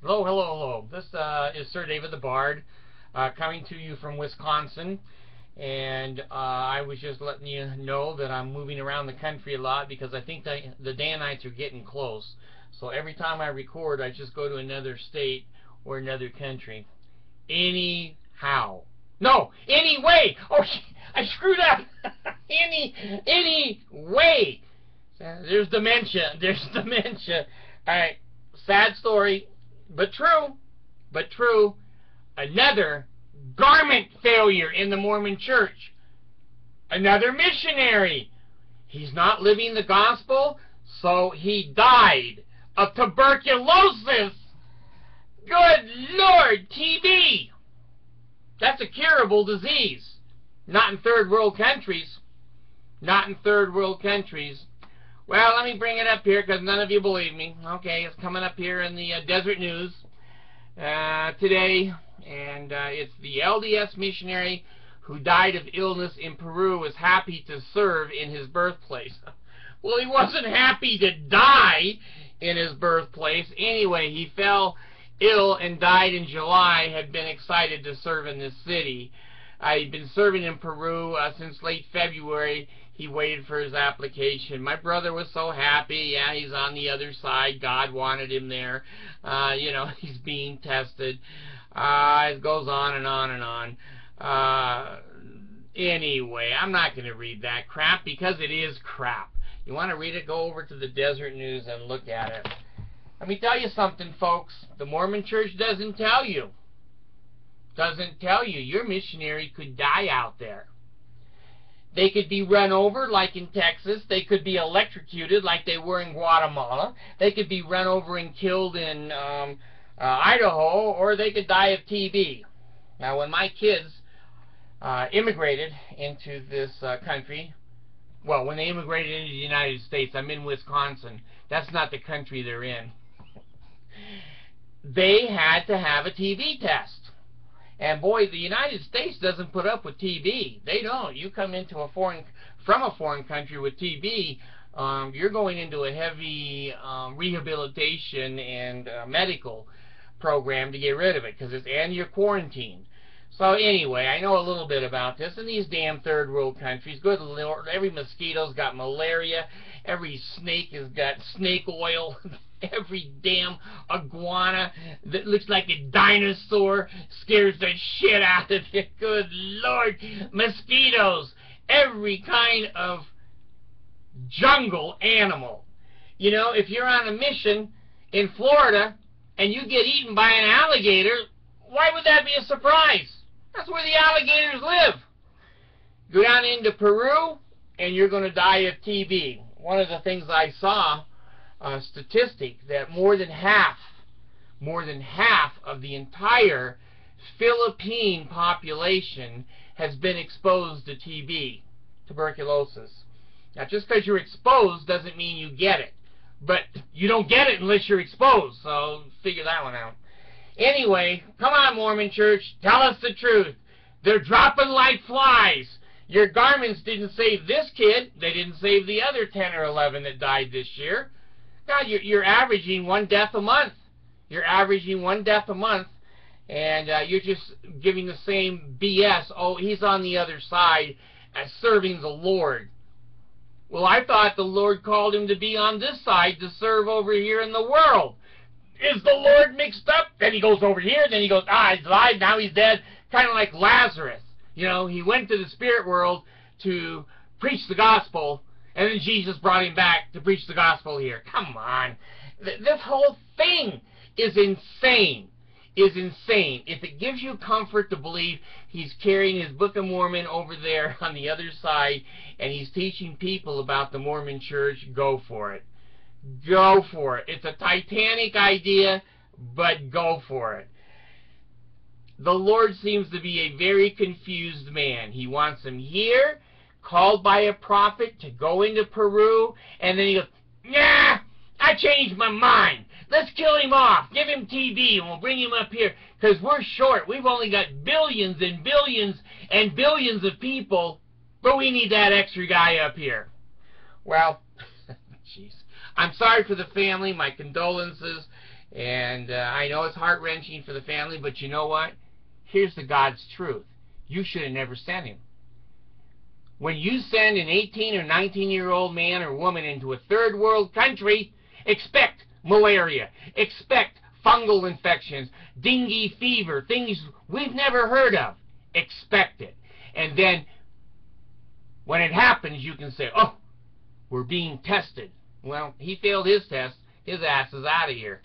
Hello, hello, hello. This is Sir David the Bard coming to you from Wisconsin. And I was just letting you know that I'm moving around the country a lot because I think the Danites are getting close. So every time I record, I just go to another state or another country. Anyhow. No, anyway. Oh, I screwed up. Anyway. There's dementia. There's dementia. All right. Sad story. But true, another garment failure in the Mormon church. Another missionary. He's not living the gospel, so he died of tuberculosis. Good Lord, TB. That's a curable disease. Not in third world countries. Not in third world countries. Well, let me bring it up here because none of you believe me. Okay, it's coming up here in the Desert News today, and it's the LDS missionary who died of illness in Peru was happy to serve in his birthplace. Well, he wasn't happy to die in his birthplace. Anyway, he fell ill and died in July, had been excited to serve in this city. He'd been serving in Peru since late February. He waited for his application. My brother was so happy. Yeah, he's on the other side. God wanted him there. You know, he's being tested. It goes on and on and on. Anyway, I'm not going to read that crap because it is crap. You want to read it? Go over to the Desert News and look at it. Let me tell you something, folks. The Mormon Church doesn't tell you. Doesn't tell you. Your missionary could die out there. They could be run over like in Texas. They could be electrocuted like they were in Guatemala. They could be run over and killed in Idaho, or they could die of TB. Now, when my kids immigrated into this country, well, when they immigrated into the United States, I'm in Wisconsin. That's not the country they're in. They had to have a TB test. And boy, the United States doesn't put up with TB. They don't. You come into from a foreign country with TB, you're going into a heavy rehabilitation and medical program to get rid of it, and you're quarantined. So anyway, I know a little bit about this. In these damn third world countries, good Lord, every mosquito's got malaria, every snake has got snake oil. Every damn iguana that looks like a dinosaur scares the shit out of you. Good Lord. Mosquitoes. Every kind of jungle animal. You know, if you're on a mission in Florida and you get eaten by an alligator, why would that be a surprise? That's where the alligators live. Go down into Peru and you're going to die of TB. One of the things I saw, a statistic that more than half of the entire Philippine population has been exposed to TB, tuberculosis. Now, just because you're exposed doesn't mean you get it, but you don't get it unless you're exposed, so figure that one out. Anyway, come on, Mormon Church, tell us the truth. They're dropping like flies. Your garments didn't save this kid. They didn't save the other 10 or 11 that died this year. God, you're averaging one death a month. You're averaging one death a month, and you're just giving the same BS. Oh, he's on the other side as serving the Lord. Well, I thought the Lord called him to be on this side to serve over here in the world. Is the Lord mixed up? Then he goes over here, then he goes, he's alive, now he's dead. Kind of like Lazarus. You know, he went to the spirit world to preach the gospel, and then Jesus brought him back to preach the gospel here. Come on. This whole thing is insane. If it gives you comfort to believe he's carrying his Book of Mormon over there on the other side and he's teaching people about the Mormon Church, go for it. Go for it. It's a Titanic idea, but go for it. The Lord seems to be a very confused man. He wants him here, called by a prophet to go into Peru, and then he goes, nah, I changed my mind. Let's kill him off. Give him TB, and we'll bring him up here, because we're short. We've only got billions and billions and billions of people, but we need that extra guy up here. Well, jeez. I'm sorry for the family. My condolences. And I know it's heart-wrenching for the family, but you know what? Here's the God's truth. You should have never sent him. When you send an 18 or 19-year-old man or woman into a third world country, expect malaria, expect fungal infections, dengue fever, things we've never heard of. Expect it. And then when it happens, you can say, oh, we're being tested. Well, he failed his test. His ass is out of here.